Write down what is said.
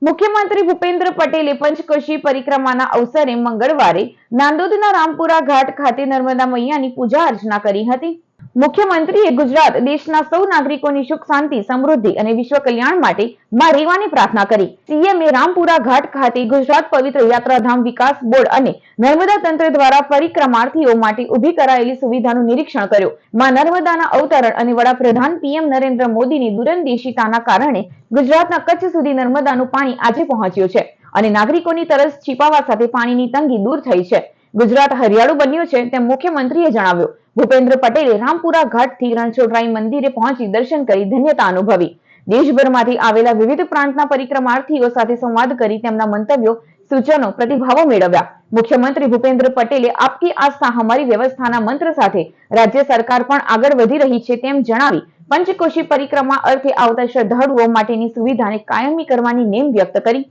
મુખ્યમંત્રી ભૂપેન્દ્ર પટેલે પંચકોશી પરિક્રમાના અવસરે મંગળવારે નાંદોદના રામપુરા ઘાટ ખાતે નર્મદા મૈયાની પૂજા અર્ચના કરી હતી। મુખ્યમંત્રીએ ગુજરાત દેશના સૌ નાગરિકોની સુખ શાંતિ સમૃદ્ધિ અને વિશ્વ કલ્યાણ માટે માં રેવાની પ્રાર્થના કરી। સીએમએ રામપુરા ઘાટ ખાતે ગુજરાત પવિત્ર યાત્રાધામ વિકાસ બોર્ડ અને નર્મદા તંત્ર દ્વારા પરિક્રમાર્થીઓ માટે ઊભી કરાયેલી સુવિધાનું નિરીક્ષણ કર્યું। માં નર્મદાના અવતરણ અને વડાપ્રધાન પીએમ નરેન્દ્ર મોદીની દૂરંદેશિતાના કારણે ગુજરાતના કચ્છ સુધી નર્મદાનું પાણી આજે પહોંચ્યું છે અને નાગરિકોની તરસ છીપાવા સાથે પાણીની તંગી દૂર થઈ છે। ગુજરાત હરિયાળું બન્યું છે તેમ મુખ્યમંત્રીએ જણાવ્યું। ભૂપેન્દ્ર પટેલે રામપુરા ઘાટથી રણછોડરાય મંદિરે પહોંચી દર્શન કરી ધન્યતા અનુભવી। દેશભરમાંથી આવેલા વિવિધ પ્રાંતના પરિક્રમાર્થીઓ સાથે સંવાદ કરી તેમના મંતવ્યો સૂચનો પ્રતિભાવો મેળવ્યા। મુખ્યમંત્રી ભૂપેન્દ્ર પટેલે આપકી આસ્થા હમારી વ્યવસ્થાના મંત્ર સાથે રાજ્ય સરકાર પણ આગળ વધી રહી છે તેમ જણાવી પંચકોશી પરિક્રમા અર્થે આવતા શ્રદ્ધાળુઓ માટેની સુવિધાને કાયમી કરવાની નેમ વ્યક્ત કરી।